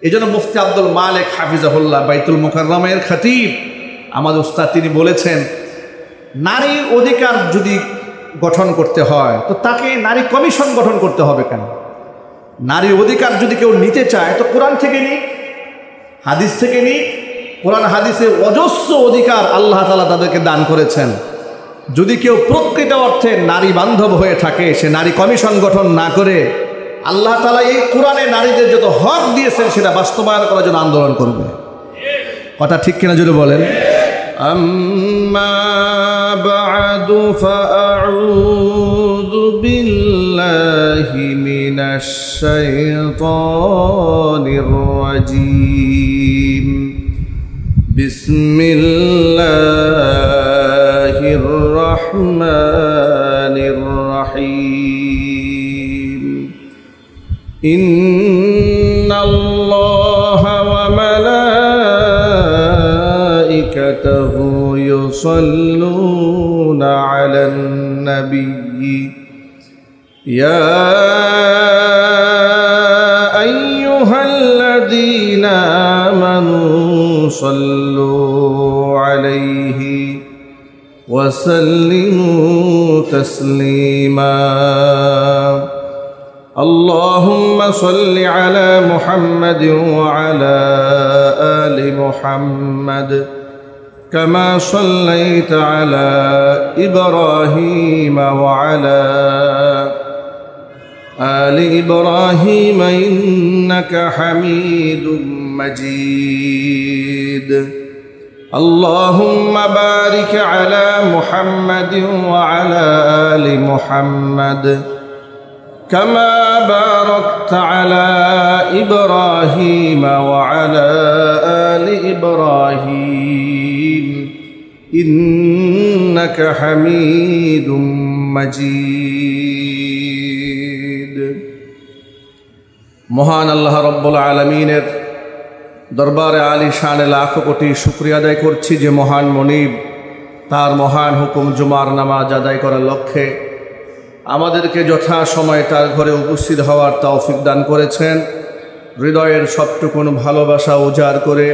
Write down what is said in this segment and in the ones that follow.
এজন্য মুফতি আব্দুল মালিক হাফিজাহুল্লাহ বাইতুল মুকাররমের খতিব আমাদের উস্তাদ তিনি বলেছেন, নারীর অধিকার যদি গঠন করতে হয় তো তাকে নারী কমিশন গঠন করতে হবে কেন? নারী অধিকার যদি কেউ নিতে চায় তো কোরআন থেকে নিক, হাদিস থেকে নিক। কোরআন হাদিসের অজস্র অধিকার আল্লাহ তাআলা তাদেরকে দান করেছেন। যদি কেউ প্রকৃত অর্থে নারী বান্ধব হয়ে থাকে, সে নারী কমিশন গঠন না করে আল্লাহ তাআলা এই কোরআনে নারীদের যত হক দিয়েছেন সেটা বাস্তবায়ন করার জন্য আন্দোলন করবে। কথা ঠিক কিনা জোরে বলেন। আম্মা বা'দু ফাআউযু বিল্লাহি মিনাশ শাইতানির রাজীম। বিসমিল্লাহির রাহমানির রাহিম। ইন্নাল্লাহা ওয়া মালাইকাতাহু ইউসাল্লুনা আলান নাবিয়্যি ইয়া আইয়ুহাল্লাযীনা আমানু সাল্লু আলাইহি ওয়া সাল্লিমু তাসলিমা। اللهم صل على محمد وعلى آل محمد كما صليت على إبراهيم وعلى آل إبراهيم إنك حميد مجيد. اللهم بارك على محمد وعلى آل محمد كما باركت على إبراهيم وعلى آل إبراهيم إنك حميد مجيد. মহান আল্লাহ রব্বুল আলামিনের দরবারে আলী শানে লাখ কোটি শুকরিয়া আদায় করছি যে মহান মনিব তার মহান হুকুম জুমার নামাজ আদায় করার লক্ষ্যে আমাদেরকে যথা সময় তার ঘরে উপস্থিত হওয়ার তৌফিক দান করেছেন। হৃদয়ের সবটুকুন ভালোবাসা উজাড় করে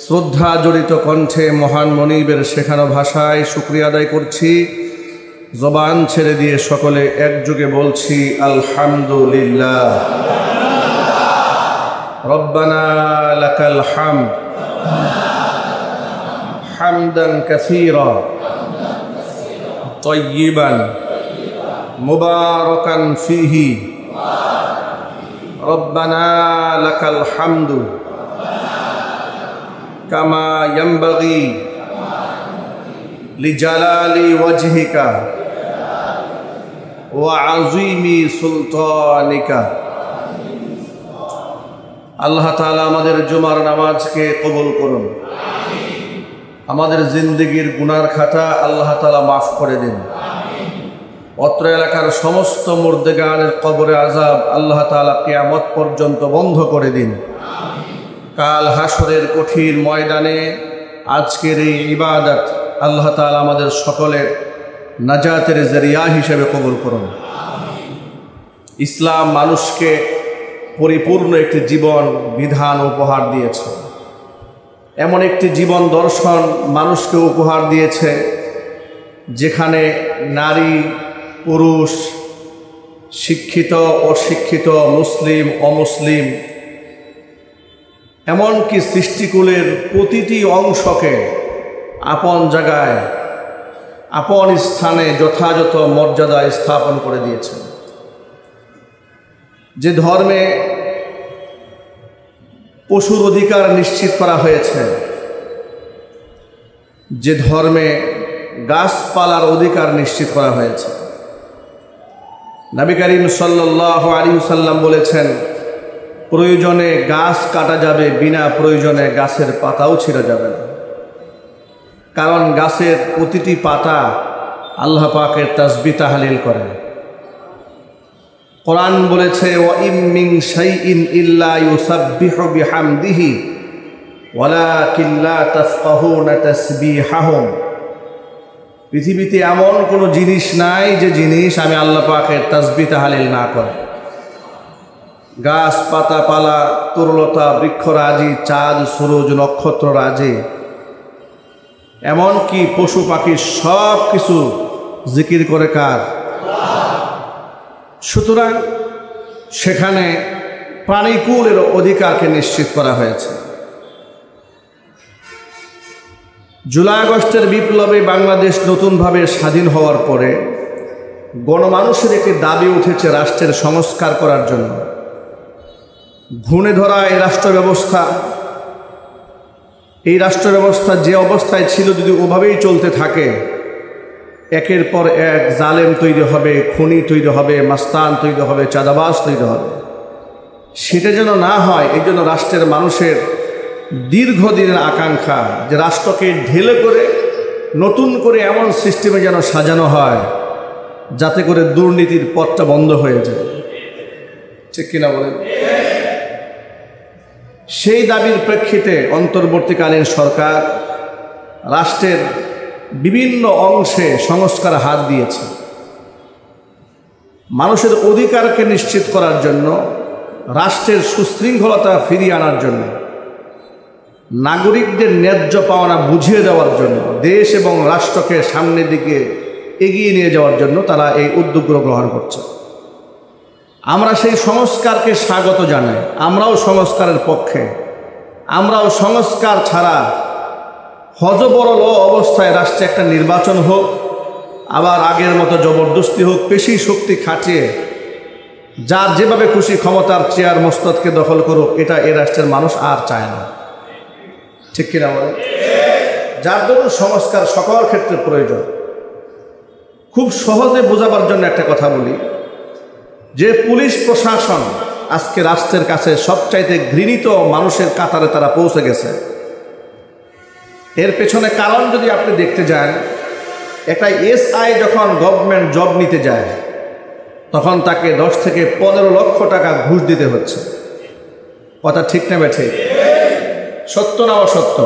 শ্রদ্ধা জড়িত কণ্ঠে মহান মনিবের শেখানো ভাষায় শুকরিয়া আদায় করছি। জবান ছেড়ে দিয়ে সকলে একযোগে বলছি আলহামদুলিল্লাহ। রব্বানা লাকাল হামদ হামদান কাসীরা তাইয়িবান মুবারাকান ফিহি রব্বানা লাকাল হামদু কামা ইয়ানবাগি লিজালালি ওয়াজহিকা ওয়া আযীমি সুলতানিকা। আল্লাহ তাআলা আমাদের জুমার নামাজকে কবুল করুন। আমাদের জিন্দেগির গুনার খাতা আল্লাহ তাআলা মাফ করে দিন। অত্র এলাকার সমস্ত মুর্দেগানের কবরে আযাব আল্লাহ তাআলা কিয়ামত পর্যন্ত বন্ধ করে দিন। কাল হাসরের কঠিন ময়দানে আজকের এই ইবাদত আল্লাহ তাআলা আমাদের সকলের নাজাতের জরিয়া হিসেবে কবুল করুন। ইসলাম মানুষকে পরিপূর্ণ একটি জীবন বিধান উপহার দিয়েছে। এমন একটি জীবন দর্শন মানুষকে উপহার দিয়েছে যেখানে নারী পুরুষ, শিক্ষিত অশিক্ষিত, মুসলিম অমুসলিম, এমনকি সৃষ্টিকুলের প্রতিটি অংশকে আপন জায়গায় আপন স্থানে যথাযথ মর্যাদায় স্থাপন করে দিয়েছেন। যে ধর্মে পশুর অধিকার নিশ্চিত করা হয়েছে, যে ধর্মে গাছপালার অধিকার নিশ্চিত করা হয়েছে, নবী করিম সাল্লাল্লাহু আলাইহি ওয়াসাল্লাম বলেছেন প্রয়োজনে গাছ কাটা যাবে, বিনা প্রয়োজনে গাছের পাতাও ছিঁড়া যাবে না। কারণ গাছের প্রতিটি পাতা আল্লাহ পাকের তাসবিহ তাহলিল করে। কোরআন বলেছে ওয়া ইম মিন শাইইন ইল্লা ইউসাব্বিহু বিহামদিহি ওয়ালাকিন লা তাফকাহুনা তাসবিহাহুম। পৃথিবীতে এমন কোনো জিনিস নাই যে জিনিস আমি আল্লাহ পাকের তাসবিহ তাহলিল না করে। গাছ পাতা পালা তরুলতা বৃক্ষরাজি চাঁদ সূরজ নক্ষত্র রাজে এমনকি পশু পাখি সব কিছু জিকির করে কার? সুতরাং সেখানে প্রাণীকুলের অধিকারকে নিশ্চিত করা হয়েছে। জুলাই আগস্টের বিপ্লবে বাংলাদেশ নতুনভাবে স্বাধীন হওয়ার পরে গণমানুষের একটি দাবি উঠেছে রাষ্ট্রের সংস্কার করার জন্য। ঘুণে ধরা এই রাষ্ট্র ব্যবস্থা যে অবস্থায় ছিল যদি ওভাবেই চলতে থাকে, একের পর এক জালেম তৈরি হবে, খুনি তৈরি হবে, মাস্তান তৈরি হবে, চাঁদাবাজ তৈরি হবে। সেটা যেন না হয়, এই জন্য রাষ্ট্রের মানুষের দীর্ঘদিনের আকাঙ্ক্ষা যে রাষ্ট্রকে ঢেলে করে নতুন করে এমন সিস্টেমে যেন সাজানো হয় যাতে করে দুর্নীতির পথটা বন্ধ হয়ে যায়। ঠিক কিনা বলেন? সেই দাবির প্রেক্ষিতে অন্তর্বর্তীকালীন সরকার রাষ্ট্রের বিভিন্ন অংশে সংস্কার হাত দিয়েছে। মানুষের অধিকারকে নিশ্চিত করার জন্য, রাষ্ট্রের সুশৃঙ্খলতা ফিরিয়ে আনার জন্য, নাগরিকদের ন্যায্য পাওনা বুঝিয়ে দেওয়ার জন্য, দেশ এবং রাষ্ট্রকে সামনের দিকে এগিয়ে নিয়ে যাওয়ার জন্য তারা এই উদ্যোগগুলো গ্রহণ করছে। আমরা সেই সংস্কারকে স্বাগত জানাই। আমরাও সংস্কারের পক্ষে। আমরাও সংস্কার ছাড়া হযবরল অবস্থায় রাষ্ট্রে একটা নির্বাচন হোক, আবার আগের মতো জবরদস্তি হোক, পেশি শক্তি খাটিয়ে যার যেভাবে খুশি ক্ষমতার চেয়ার মস্তদকে দখল করুক, এটা এ রাষ্ট্রের মানুষ আর চায় না। ঠিক কিনা বলেন? যার জন্য সংস্কার সকল ক্ষেত্রে প্রয়োজন। খুব সহজে বোঝাবার জন্য একটা কথা বলি, যে পুলিশ প্রশাসন আজকে রাষ্ট্রের কাছে সবচাইতে ঘৃণিত মানুষের কাতারে তারা পৌঁছে গেছে। এর পেছনে কারণ যদি আপনি দেখতে যান, একটা এসআই যখন গভর্নমেন্ট জব নিতে যায় তখন তাকে 10 থেকে 15 লক্ষ টাকা ঘুষ দিতে হচ্ছে। কথা ঠিক না বেঠে? সত্য না অসত্য?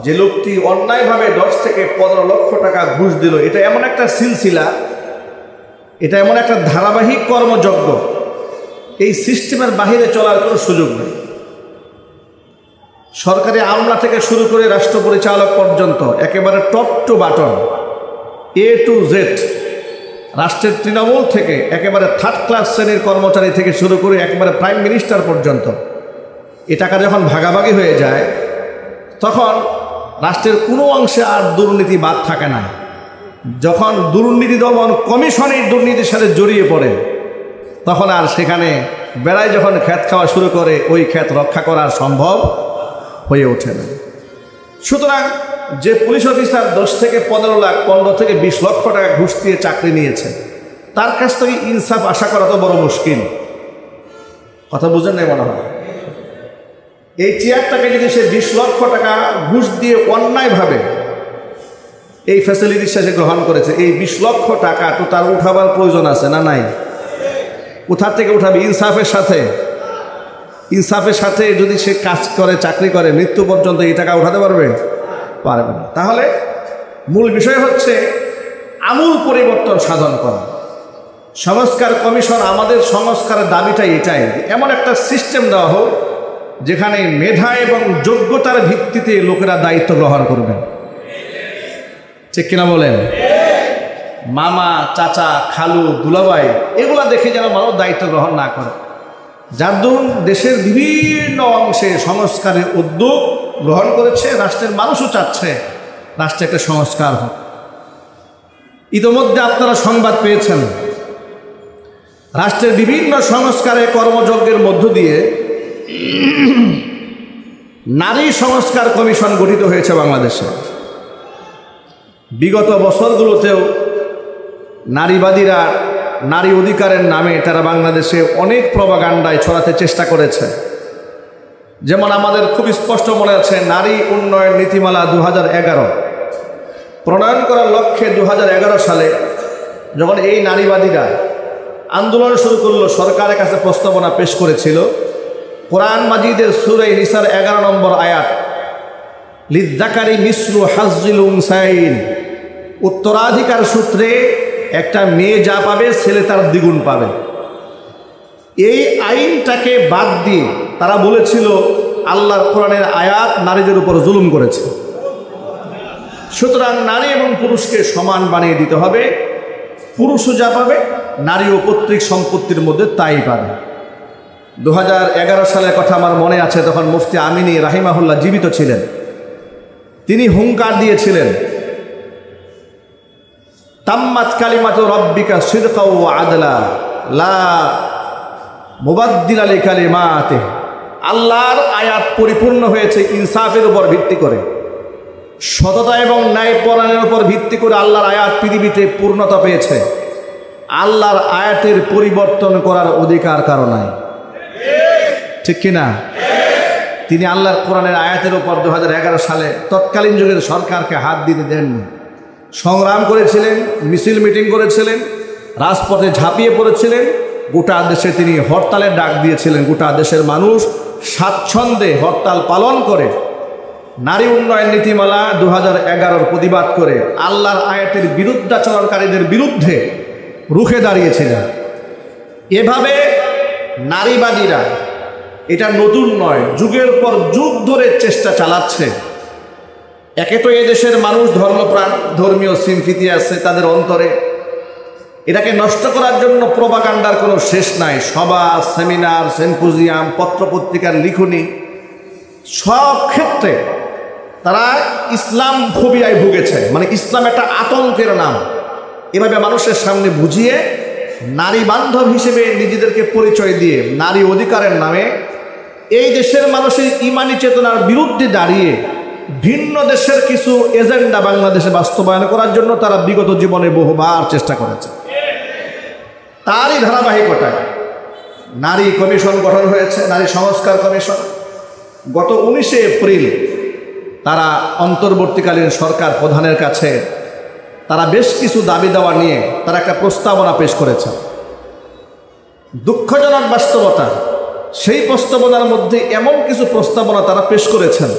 যে লোকটি অন্যায়ভাবে 10 থেকে 15 লক্ষ টাকা ঘুষ দিল, এটা এমন একটা সিলসিলা, এটা এমন একটা ধারাবাহিক কর্মযজ্ঞ, এই সিস্টেমের বাহিরে চলার কোনো সুযোগ নেই। সরকারি আমলা থেকে শুরু করে রাষ্ট্র পরিচালক পর্যন্ত একেবারে top two button, A to Z, রাষ্ট্রের তৃণমূল থেকে একেবারে 3rd ক্লাস শ্রেণীর কর্মচারী থেকে শুরু করে একেবারে প্রাইম মিনিস্টার পর্যন্ত এ টাকা যখন ভাগাভাগি হয়ে যায় তখন রাষ্ট্রের কোনো অংশে আর দুর্নীতি বাদ থাকে না। যখন দুর্নীতি দমন কমিশনের দুর্নীতির সাথে জড়িয়ে পড়ে তখন আর সেখানে বেড়ায় যখন খ্যাত খাওয়া শুরু করে, ওই খ্যাত রক্ষা করা সম্ভব হয়ে ওঠে না। সুতরাং যে পুলিশ অফিসার 10 থেকে 15 লাখ, 15 থেকে 20 লক্ষ টাকা ঘুষ দিয়ে চাকরি নিয়েছে, তার কাছ থেকে ইনসাফ আশা করা তো বড় মুশকিল। কথা বুঝেন নাই মনে হয়? এই চেয়ারটাকে যদি সে 20 লক্ষ টাকা ঘুষ দিয়ে অন্যায়ভাবে এই ফ্যাসিলিটির সাথে গ্রহণ করেছে, এই 20 লক্ষ টাকা তো তার উঠাবার প্রয়োজন আছে না নাই? কোথা থেকে উঠাবে? ইনসাফের সাথে যদি সে কাজ করে, চাকরি করে, মৃত্যু পর্যন্ত এই টাকা উঠাতে পারবে না। তাহলে মূল বিষয় হচ্ছে আমূল পরিবর্তন সাধন করা। সংস্কার কমিশন, আমাদের সংস্কারের দাবিটাই এটাই, এমন একটা সিস্টেম দেওয়া হোক যেখানে মেধা এবং যোগ্যতার ভিত্তিতে লোকেরা দায়িত্ব গ্রহণ করবেন। ঠিক কিনা বলেন? মামা, চাচা, খালু, দুলাভাই এগুলা দেখে যেন মানুষ দায়িত্ব গ্রহণ না করে। যার দরুন দেশের বিভিন্ন অংশে সংস্কারের উদ্যোগ গ্রহণ করেছে, রাষ্ট্রের মানুষও চাচ্ছে রাষ্ট্রে একটা সংস্কার হোক। ইতোমধ্যে আপনারা সংবাদ পেয়েছেন, রাষ্ট্রের বিভিন্ন সংস্কারে কর্মযজ্ঞের মধ্য দিয়ে নারী সংস্কার কমিশন গঠিত হয়েছে বাংলাদেশে। বিগত বছরগুলোতেও নারীবাদীরা নারী অধিকারের নামে তারা বাংলাদেশে অনেক প্রপাগান্ডায় ছড়াতে চেষ্টা করেছে। যেমন আমাদের খুব স্পষ্ট মনে আছে, নারী উন্নয়ন নীতিমালা 2011 প্রণয়ন করার লক্ষ্যে 2011 সালে যখন এই নারীবাদীরা আন্দোলন শুরু করলো, সরকারের কাছে প্রস্তাবনা পেশ করেছিল। কোরআন মাজিদের সূরা নিসার 11 নম্বর আয়াত, লিযযাকারি মিসলু হাজ্জিল উনসাইন, উত্তরাধিকার সূত্রে একটা মেয়ে যা পাবে ছেলে তার দ্বিগুণ পাবে। এই আইনটাকে বাদ দিয়ে তারা বলেছিল আল্লাহর কোরআনের আয়াত নারীদের উপর জুলুম করেছে, সুতরাং নারী এবং পুরুষকে সমান বানিয়ে দিতে হবে, পুরুষও যা পাবে নারী ও পৈতৃক সম্পত্তির মধ্যে তাই পাবে। 2011 সালের কথা আমার মনে আছে, তখন মুফতি আমিনী রাহিমাহুল্লাহ জীবিত ছিলেন। তিনি হুঙ্কার দিয়েছিলেন, তাম্মাত কালিমাতু রাব্বিকা সিদকা ওয়া আদলা লা মুবাদ্দিলা লিকালিমাতিহি। আল্লাহর আয়াত পরিপূর্ণ হয়েছে ইনসাফের উপর ভিত্তি করে, সততা এবং ন্যায়পরায়ণের উপর ভিত্তি করে আল্লাহর আয়াত পৃথিবীতে পূর্ণতা পেয়েছে। আল্লাহর আয়াতের পরিবর্তন করার অধিকার কারো নাই, ঠিক কিনা? তিনি আল্লাহর কোরআনের আয়াতের উপর 2011 সালে তৎকালীন যুগের সরকারকে হাত দিতে দেননি, সংগ্রাম করেছিলেন, মিছিল মিটিং করেছিলেন, রাজপথে ঝাঁপিয়ে পড়েছিলেন, গোটা দেশে তিনি হরতালের ডাক দিয়েছিলেন। গোটা দেশের মানুষ স্বাচ্ছন্দ্যে হরতাল পালন করে নারী উন্নয়ন নীতিমালা 2011 প্রতিবাদ করে আল্লাহর আয়াতের বিরুদ্ধাচরণকারীদের বিরুদ্ধে রুখে দাঁড়িয়েছিলেন। এভাবে নারীবাদীরা, এটা নতুন নয়, যুগের পর যুগ ধরে চেষ্টা চালাচ্ছে। একে তো এদেশের মানুষ ধর্মপ্রাণ, ধর্মীয় স্মৃতি আছে তাদের অন্তরে, এটাকে নষ্ট করার জন্য প্রোপাগান্ডার কোনো শেষ নাই। সভা, সেমিনার, সিম্পোজিয়াম, পত্রপত্রিকার লিখনি, সব ক্ষেত্রে তারা ইসলাম ফোবিয়ায় ভুগেছে, মানে ইসলাম একটা আতঙ্কের নাম। এভাবে মানুষের সামনে বুঝিয়ে নারী বান্ধব হিসেবে নিজেদেরকে পরিচয় দিয়ে নারী অধিকারের নামে এই দেশের মানুষের ইমানি চেতনার বিরুদ্ধে দাঁড়িয়ে ভিন্ন দেশের কিছু এজেন্ডা বাংলাদেশে বাস্তবায়ন করার জন্য তারা বিগত জীবনে বহুবার চেষ্টা করেছে। তারই ধারাবাহিকতায় নারী কমিশন গঠন হয়েছে, নারী সংস্কার কমিশন। গত 19শে এপ্রিল তারা অন্তর্বর্তীকালীন সরকার প্রধানের কাছে তারা বেশ কিছু দাবি দেওয়া নিয়ে তারা একটা প্রস্তাবনা পেশ করেছে। দুঃখজনক বাস্তবতা, সেই প্রস্তাবনার মধ্যে এমন কিছু প্রস্তাবনা তারা পেশ করেছেন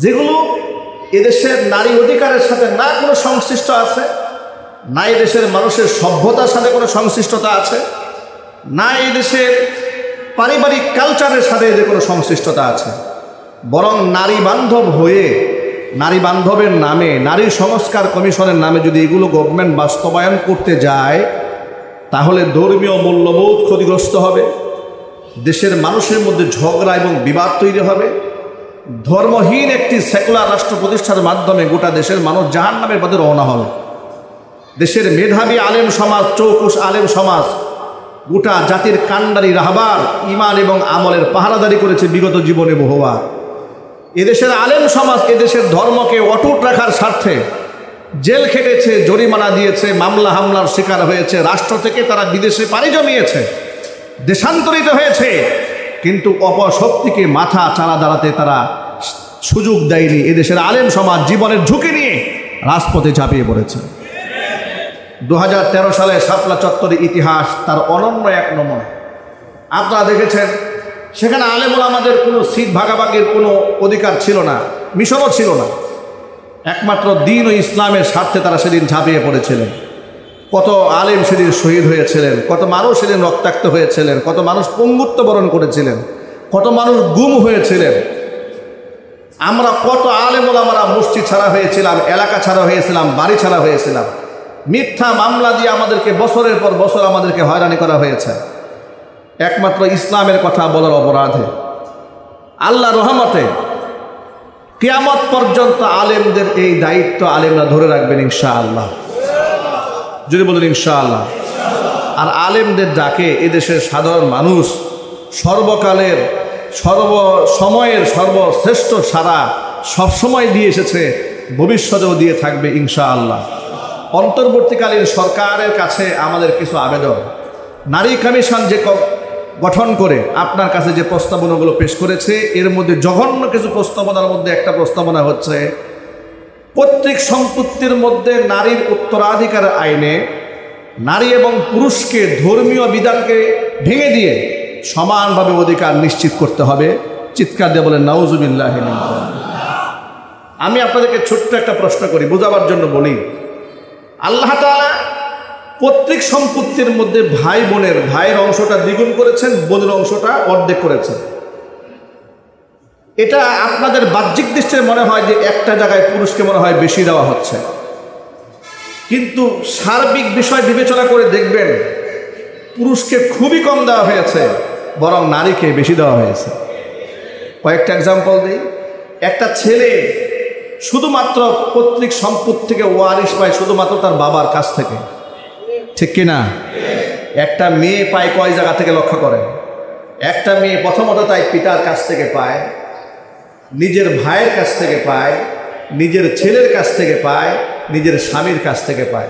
যেগুলো এদেশের নারী অধিকারের সাথে না কোনো সংশ্লিষ্ট আছে, না এই দেশের মানুষের সভ্যতার সাথে কোনো সংশ্লিষ্টতা আছে, না এই দেশের পারিবারিক কালচারের সাথে এদের কোনো সংশ্লিষ্টতা আছে। বরং নারী বান্ধব হয়ে, নারী বান্ধবের নামে, নারী সংস্কার কমিশনের নামে যদি এগুলো গভর্নমেন্ট বাস্তবায়ন করতে যায় তাহলে ধর্মীয় মূল্যবোধ ক্ষতিগ্রস্ত হবে, দেশের মানুষের মধ্যে ঝগড়া এবং বিবাদ তৈরি হবে, ধর্মহীন একটি সেকুলার রাষ্ট্র প্রতিষ্ঠার মাধ্যমে গোটা দেশের মানুষ জাহান্নামের পথে রওনা হবে। দেশের মেধাবী আলেম সমাজ, চৌকুশ আলেম সমাজ গোটা জাতির কান্ডারি রাহবার ইমান এবং আমলের পাহারাদারি করেছে বিগত জীবনে বহুবার। এদেশের আলেম সমাজ এদেশের ধর্মকে অটুট রাখার স্বার্থে জেল খেটেছে, জরিমানা দিয়েছে, মামলা হামলার শিকার হয়েছে, রাষ্ট্র থেকে তারা বিদেশে পাড়ি জমিয়েছে, দেশান্তরিত হয়েছে, কিন্তু অপশক্তিকে মাথা চারা দাঁড়াতে তারা সুযোগ দেয়নি। এদেশের আলেম সমাজ জীবনের ঝুঁকি নিয়ে রাজপথে ঝাঁপিয়ে পড়েছে। 2013 সালে শাপলা চত্বরের ইতিহাস তার অনন্য এক নমুনা। আপনারা দেখেছেন সেখানে আলেম ওলামাদের কোনো সিট ভাগাভাগির কোনো অধিকার ছিল না, মিশনও ছিল না। একমাত্র দ্বীন ও ইসলামের স্বার্থে তারা সেদিন ঝাঁপিয়ে পড়েছিলেন। কত আলেম সেদিন শহীদ হয়েছিলেন, কত মানুষ সেদিন রক্তাক্ত হয়েছিলেন, কত মানুষ পঙ্গুত্ব বরণ করেছিলেন, কত মানুষ গুম হয়েছিলেন। আমরা কত আলেম ওলামারা মসজিদ ছাড়া হয়েছিলাম, এলাকা ছাড়া হয়েছিলাম, বাড়ি ছাড়া হয়েছিলাম। মিথ্যা মামলা দিয়ে আমাদেরকে বছরের পর বছর আমাদেরকে হয়রানি করা হয়েছে একমাত্র ইসলামের কথা বলার অপরাধে। আল্লাহ রহমতে কিয়ামত পর্যন্ত আলেমদের এই দায়িত্ব আলেমরা ধরে রাখবেন ইনশাআল্লাহ, যদি বলেন ইনশাআল্লাহ। আর আলেমদের ডাকে এদেশের সাধারণ মানুষ সর্বকালের, সর্বসময়ের সর্বশ্রেষ্ঠ সারা সবসময় দিয়ে এসেছে, ভবিষ্যতেও দিয়ে থাকবে ইনশাআল্লাহ। অন্তর্বর্তীকালীন সরকারের কাছে আমাদের কিছু আবেদন। নারী কমিশন যে গঠন করে আপনার কাছে যে প্রস্তাবনাগুলো পেশ করেছে, এর মধ্যে জঘন্য কিছু প্রস্তাবনার মধ্যে একটা প্রস্তাবনা হচ্ছে পৈতৃক সম্পত্তির মধ্যে নারীর উত্তরাধিকার আইনে নারী এবং পুরুষকে ধর্মীয় বিধানকে ভেঙে দিয়ে সমানভাবে অধিকার নিশ্চিত করতে হবে। চিৎকার দিয়ে বলেন নাউজুবিল্লাহি মিন যালিক। আমি আপনাদেরকে ছোট্ট একটা প্রশ্ন করি, বোঝাবার জন্য বলি। আল্লাহ তাআলা পৈতৃক সম্পত্তির মধ্যে ভাই বোনের ভাইয়ের অংশটা দ্বিগুণ করেছেন, বোনের অংশটা অর্ধেক করেছেন। এটা আপনাদের বাহ্যিক দৃষ্টিতে মনে হয় যে একটা জায়গায় পুরুষকে মনে হয় বেশি দেওয়া হচ্ছে, কিন্তু সার্বিক বিষয় বিবেচনা করে দেখবেন পুরুষকে খুবই কম দেওয়া হয়েছে, বরং নারীকে বেশি দেওয়া হয়েছে। কয়েকটা এক্সাম্পল দিই। একটা ছেলে শুধুমাত্র পৈতৃক সম্পত্তি থেকে ওয়ারিশ পায় শুধুমাত্র তার বাবার কাছ থেকে, ঠিক কিনা? একটা মেয়ে পায় কয় জায়গা থেকে লক্ষ্য করেন? একটা মেয়ে প্রথমত তাই পিতার কাছ থেকে পায়, নিজের ভাইয়ের কাছ থেকে পায়, নিজের ছেলের কাছ থেকে পায়, নিজের স্বামীর কাছ থেকে পায়।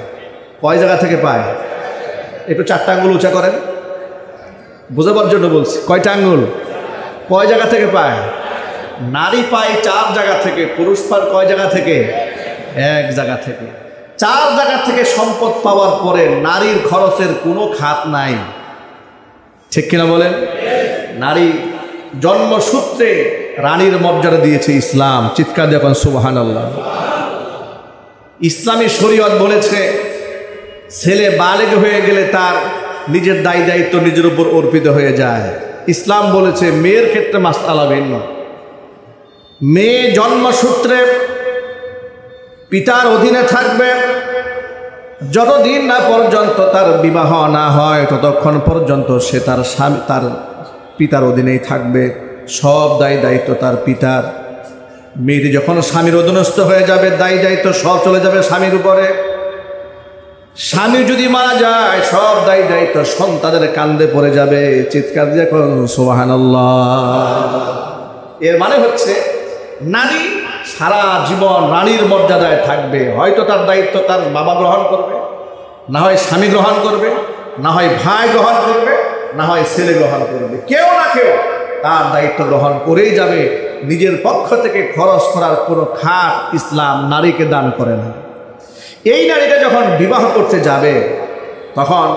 কয় জায়গা থেকে পায়? একটু 4টা আঙ্গুল উঁচা করেন, বোঝাবার জন্য বলছি। কয়টা আঙ্গুল? কয় জায়গা থেকে পায়? নারী পায় 4 জায়গা থেকে, পুরুষ পায় কয় জায়গা থেকে? 1 জায়গা থেকে। 4 জায়গা থেকে সম্পদ পাওয়ার পরে নারীর খরচের কোনো খাত নাই, ঠিক কিনা বলেন? নারী জন্মসূত্রে রানীর মর্যাদা দিয়েছে ইসলাম। চিৎকার দেখুন সুবহানাল্লাহ। ইসলামী শরীয়ত বলেছে ছেলে বালেগ হয়ে গেলে তার নিজের দায় দায়িত্ব নিজের উপর অর্পিত হয়ে যায়। ইসলাম বলেছে মেয়ের ক্ষেত্রে মাসআলা ভিন্ন। মেয়ে জন্মসূত্রে পিতার অধীনে থাকবে, যতদিন না পর্যন্ত তার বিবাহ না হয় ততক্ষণ পর্যন্ত সে তার স্বামী তার পিতার অধীনেই থাকবে, সব দায় দায়িত্ব তার পিতার। মেয়েটি যখন স্বামীর অধীনস্থ হয়ে যাবে দায় দায়িত্ব সব চলে যাবে স্বামীর উপরে। স্বামী যদি মারা যায় সব দায় দায়িত্ব সন্তানের কাঁধে পড়ে যাবে। চিৎকার দিয়ে সুবহানাল্লাহ। এর মানে হচ্ছে নারী সারা জীবন রানীর মর্যাদায় থাকবে। হয়তো তার দায়িত্ব তার বাবা গ্রহণ করবে, না হয় স্বামী গ্রহণ করবে, না হয় ভাই গ্রহণ করবে, না হয় ছেলে গ্রহণ করবে। কেউ না কেউ তার দায়িত্ব গ্রহণ করেই যাবে। নিজের পক্ষ থেকে খরচ করার কোনো খাত ইসলাম নারীকে দান করে না। এই নারীটা যখন বিবাহ করতে যাবে তখন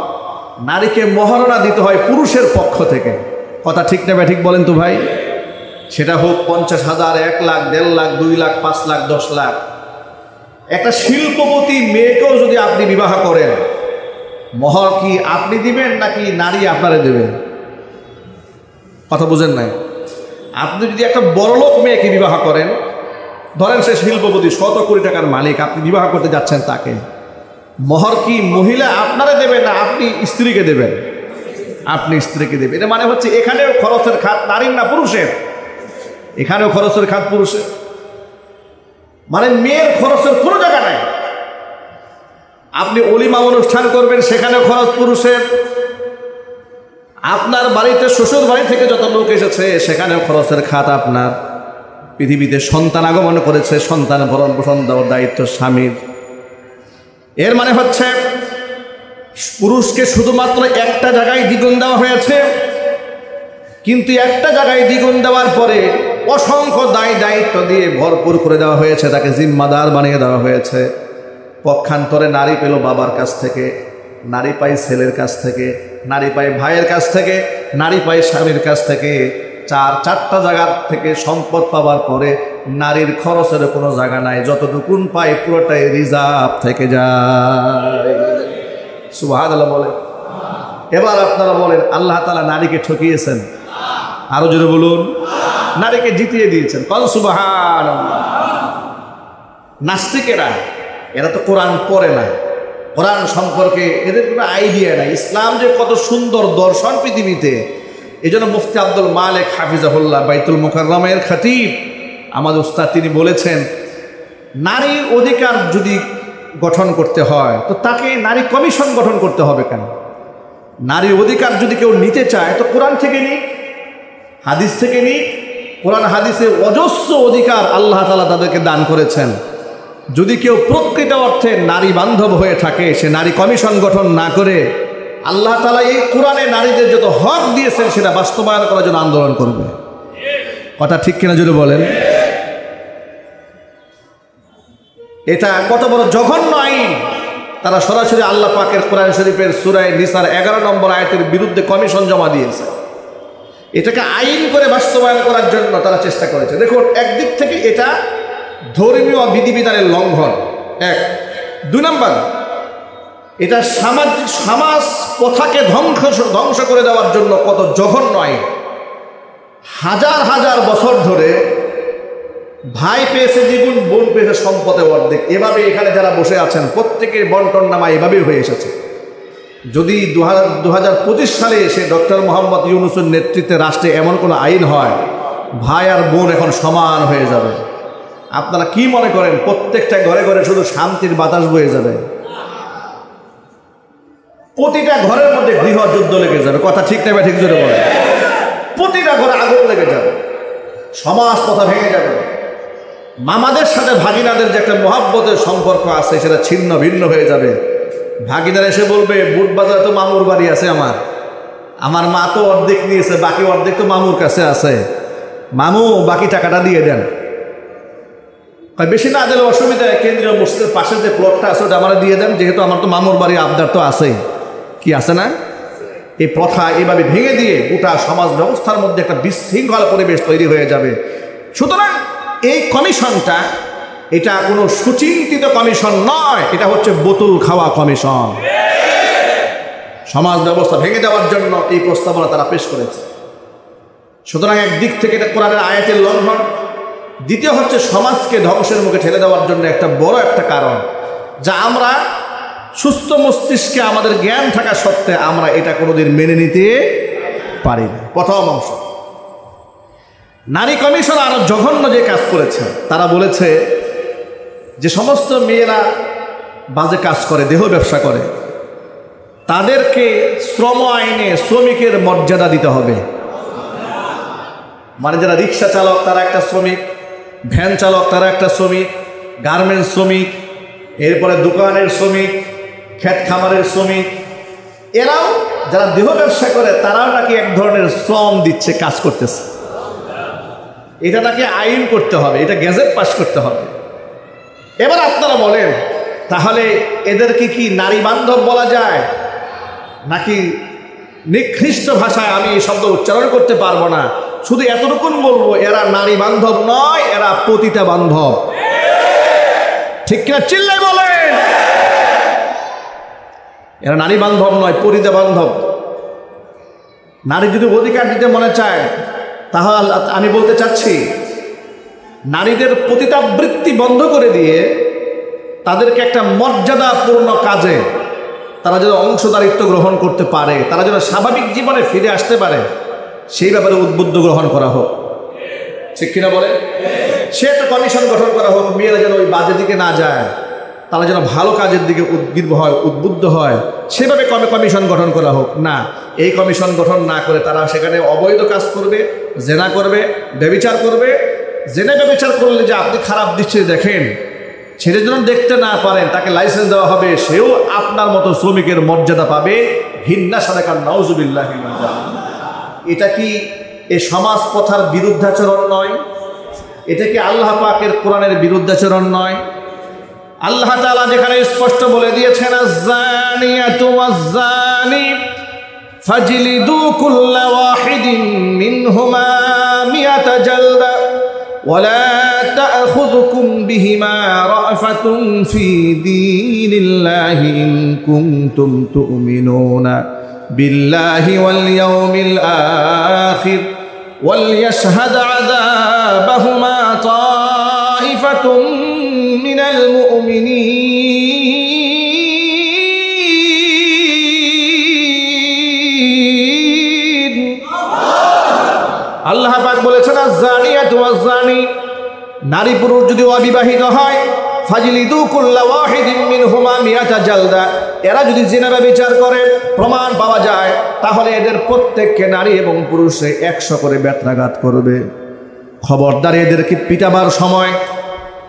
নারীকে মহারণা দিতে হয় পুরুষের পক্ষ থেকে। কথা ঠিক না ঠিক বলেন তো ভাই? সেটা হোক 50,000, 1 লাখ, 1.5 লাখ, 2 লাখ, 5 লাখ, 10 লাখ। একটা শিল্পপতি মেয়েকেও যদি আপনি বিবাহ করেন, মহর কি আপনি দিবেন নাকি নারী আপনারে দেবেন? কথা বুঝেন নাই? আপনি যদি একটা বড়লোক মেয়েকে বিবাহ করেন, ধরেন সে শিল্পপতি, 100 কোটি টাকার মালিক, আপনি বিবাহ করতে যাচ্ছেন তাকে, মহর কি মহিলা আপনারে দেবেন না আপনি স্ত্রীকে দেবেন? আপনি স্ত্রীকে দেবেন। এটা মানে হচ্ছে এখানেও খরচের খাত নারীর না পুরুষের? এখানেও খরচের খাত পুরুষের। মানে মেয়ের খরচের কোনো জায়গা নাই। আপনি অলিমা অনুষ্ঠান করবেন, সেখানেও খরচ পুরুষের। আপনার বাড়িতে শ্বশুর বাড়ি থেকে যত লোক এসেছে সেখানেও খরচের খাত আপনার। পৃথিবীতে সন্তান আগমন করেছে, সন্তান ভরণ পোষণ দেওয়ার দায়িত্ব স্বামীর। এর মানে হচ্ছে পুরুষকে শুধুমাত্র একটা জায়গায় দ্বিগুণ দেওয়া হয়েছে, কিন্তু একটা জায়গায় দ্বিগুণ দেওয়ার পরে অসংখ্য দায় দায়িত্ব দিয়ে ভরপুর করে দেওয়া হয়েছে, তাকে জিম্মাদার বানিয়ে দেওয়া হয়েছে। পক্ষান্তরে নারী পেল বাবার কাছ থেকে, নারী পায় ছেলের কাছ থেকে, নারী পায় ভাইয়ের কাছ থেকে, নারী পায় স্বামীর কাছ থেকে। 4টা জায়গার থেকে সম্পদ পাওয়ার পরে নারীর খরচের কোনো জায়গা নাই। যতটুকুন পায় পুরোটাই রিজার্ভ থেকে যায়। সুবহানাল্লাহ বলে। এবার আপনারা বলেন আল্লাহ তাআলা নারীকে ঠকিয়েছেন? আরো জোরে বলুন। নারীকে জিতিয়ে দিয়েছেন। কল সুবহানাল্লাহ। নাস্তিকেরা, এরা তো কোরআন পড়ে না, কোরআন সম্পর্কে এদের কোনো আইডিয়া নাই। ইসলাম যে কত সুন্দর দর্শন পৃথিবীতে, এই জন্য মুফতি আব্দুল মালিক হাফিজাহুল্লাহ বাইতুল মুকাররমের খতিব আমাদের উস্তাদ, তিনি বলেছেন নারীর অধিকার যদি গঠন করতে হয় তো তাকে নারী কমিশন গঠন করতে হবে। কেন? নারীর অধিকার যদি কেউ নিতে চায় তো কোরআন থেকে নিক, হাদিস থেকে নিক। কোরআন হাদিসে অজস্র অধিকার আল্লাহ তাআলা তাদেরকে দান করেছেন। যদি কেউ প্রকৃত অর্থে নারী বান্ধব হয়ে থাকে, সে নারী কমিশন গঠন না করে আল্লাহ তাআলা এই কোরআনে নারীদের যত হক দিয়েছেন সেটা বাস্তবায়ন করার জন্য আন্দোলন করবে। কথা ঠিক কিনা জোরে বলেন? এটা কত বড় জঘন্য আইন! তারা সরাসরি আল্লাহ পাকের কোরআন শরীফের সূরা নিসার 11 নম্বর আয়াতের বিরুদ্ধে কমিশন জমা দিয়েছে। এটাকে আইন করে বাস্তবায়ন করার জন্য তারা চেষ্টা করেছে। দেখুন, একদিক থেকে এটা ধর্মীয় বিধিবিধানের লঙ্ঘন, 1। 2 নম্বর, এটা সমাজ প্রথাকে ধ্বংস করে দেওয়ার জন্য কত জঘন্য আইন। হাজার হাজার বছর ধরে ভাই পেয়েছে দ্বিগুণ, বোন পেয়েছে সম্পদে অর্ধেক, এভাবে এখানে যারা বসে আছেন প্রত্যেকের বন্টন নামা এভাবেই হয়ে এসেছে। যদি 2025 সালে এসে ডক্টর মোহাম্মদ ইউনূসের নেতৃত্বে রাষ্ট্রে এমন কোনো আইন হয়, ভাই আর বোন এখন সমান হয়ে যাবে, আপনারা কি মনে করেন প্রত্যেকটা ঘরে ঘরে শুধু শান্তির বাতাস বয়ে যাবে? প্রতিটা ঘরের মধ্যে গৃহযুদ্ধ লেগে যাবে। কথা ঠিক না ঠিক জোরে বলে? প্রতিটা ঘরে আগুন লেগে যাবে, সমাজ কথা ভেঙে যাবে। মামাদের সাথে ভাগিনাদের যে একটা মহাব্বতের সম্পর্ক আছে সেটা ছিন্ন ভিন্ন হয়ে যাবে। ভাগিনারা এসে বলবে, বুট বাজারে তো মামুর বাড়ি আছে, আমার মা তো অর্ধেক নিয়েছে, বাকি অর্ধেক তো মামুর কাছে আছে, মামু বাকি টাকাটা দিয়ে দেন। বেশি না দিলে অসুবিধা, কেন্দ্রীয় মসজিদের পাশে যে প্লটটা আছে ওটা আমরা দিয়ে দেন, যেহেতু আমার তো মামুর বাড়ি আবদার তো আছেই, কি আছে না? এই প্রথা এভাবে ভেঙে দিয়ে গোটা সমাজ ব্যবস্থার মধ্যে একটা বিশৃঙ্খল পরিবেশ তৈরি হয়ে যাবে। সুতরাং এই কমিশনটা এটা কোনো সুচিন্তিত কমিশন নয়, এটা হচ্ছে বোতল খাওয়া কমিশন। সমাজ ব্যবস্থা ভেঙে দেওয়ার জন্য এই প্রস্তাবনা তারা পেশ করেছে। সুতরাং একদিক থেকে এটা কোরআনের আয়াতের লঙ্ঘন, দ্বিতীয় হচ্ছে সমাজকে ধ্বংসের মুখে ঠেলে দেওয়ার জন্য একটা বড় একটা কারণ, যা আমরা সুস্থ মস্তিষ্কে আমাদের জ্ঞান থাকা সত্ত্বে আমরা এটা কোনোদিন মেনে নিতে পারি না। প্রথম অংশ, নারী কমিশন আরো জঘন্য যে কাজ করেছে, তারা বলেছে যে সমস্ত মেয়েরা বাজে কাজ করে, দেহ ব্যবসা করে, তাদেরকে শ্রম আইনে শ্রমিকের মর্যাদা দিতে হবে। মানে যারা রিক্সা চালক তারা একটা শ্রমিক, ভ্যান চালক তারা একটা শ্রমিক, গার্মেন্টস শ্রমিক, এরপরে দোকানের শ্রমিক, ক্ষেত খামারের শ্রমিক, এরাও যারা দেহ ব্যবসা করে তারাও নাকি এক ধরনের শ্রম দিচ্ছে, কাজ করতেছে। এটা নাকি আইন করতে হবে, এটা গেজেট পাস করতে হবে। এবার আপনারা বলেন, তাহলে এদেরকে কি নারী বান্ধব বলা যায়, নাকি নিকৃষ্ট ভাষায় আমি এই শব্দ উচ্চারণ করতে পারবো না, শুধু এতটুকুন বলবো এরা নারী বান্ধব নয়, এরা পতিতা বান্ধব। ঠিক কিনা চিল্লাই বলেন? এরা নারী বান্ধব নয়, পতিতা বান্ধব। নারী যদি অধিকার দিতে মনে চায়, তাহলে আমি বলতে চাচ্ছি নারীদের পতিতাবৃত্তি বন্ধ করে দিয়ে তাদেরকে একটা মর্যাদাপূর্ণ কাজে তারা যেন অংশদারিত্ব গ্রহণ করতে পারে, তারা যেন স্বাভাবিক জীবনে ফিরে আসতে পারে, সেই ব্যাপারে উদ্বুদ্ধ গ্রহণ করা হোক। ঠিক কিনা বলে? সে একটা কমিশন গঠন করা হোক, মেয়েরা যেন ওই বাজে দিকে না যায়, তারা যেন ভালো কাজের দিকে উদ্গীর্ণ হয়, উদ্বুদ্ধ হয়, সেভাবে কমিশন গঠন করা হোক। না, এই কমিশন গঠন না করে তারা সেখানে অবৈধ কাজ করবে, জেনা করবে, ব্যভিচার করবে। জেনা ব্যভিচার করলে যে আপনি খারাপ দৃষ্টিতে দেখেন, সেটা যেন দেখতে না পারেন, তাকে লাইসেন্স দেওয়া হবে, সেও আপনার মতো শ্রমিকের মর্যাদা পাবে। হিন্না সাদাকার নাউজুবিল্লাহ। এটা কি এই সমাজ প্রথার বিরুদ্ধাচরণ নয়? এটা কি আল্লাহ পাকের কোরআনের বিরুদ্ধাচরণ নয়? আল্লাহ তাআলা যেখানে স্পষ্ট বলে দিয়েছেন, আয-যানিয়াতু ওয়াজ-যানি ফাজলিদু কুল্লা ওয়াহিদিন মিনহুমা মিয়াতা জালদা ওয়া লা তা'খুযুকুম বিহিমা রা'ফাতুন ফি দীনিল্লাহি ইন কুনতুম তু'মিনুনা বিল্লাহি ওয়াল ইয়াউমিল আখির ওয়াল ইয়াশহাদ আযাবাহুমা তা'iফাতুন মিনাল মুমিনিন। আল্লাহ পাক বলেছেন, আয-যানিয়াতু ওয়াজ-যানি, নারী পুরুষ যদি অবিবাহিত হয়, ফাজলিদু কুল্লা ওয়াহিদিন মিনহুমা মিয়াতা জালদা, এরা যদি জিনা ব্যভিচার করে প্রমাণ পাওয়া যায়, তাহলে এদের প্রত্যেককে নারী এবং পুরুষে 100 করে বেত্রাঘাত করবে। খবরদার এদেরকে পিটাবার সময়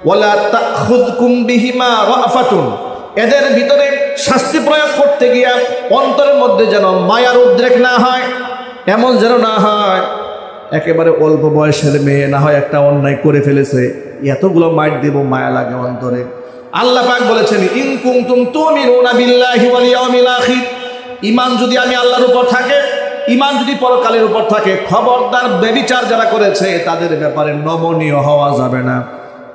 ওয়ালা তাখুযকুম বিহিমা রাফাতুন, এদের ভিতরে শাস্তি প্রয়োগ করতে গিয়া অন্তরের মধ্যে যেন মায়ার উদ্রেক না হয়, এমন যেন না হয় একেবারে অল্প বয়সের মেয়ে না হয় একটা অন্যায় করে ফেলেছে, এতগুলো মাইট দেব, মায়া লাগে অন্তরে। আল্লাহ পাক বলেছেন, ইন কুনতুম তুমিনুনা বিল্লাহি ওয়াল ইয়াউমিল আখির, ঈমান যদি আমি আল্লাহর উপর থাকে, ঈমান যদি পরকালের উপর থাকে, খবরদার ব্যভিচার যারা করেছে তাদের ব্যাপারে নমনীয় হওয়া যাবে না।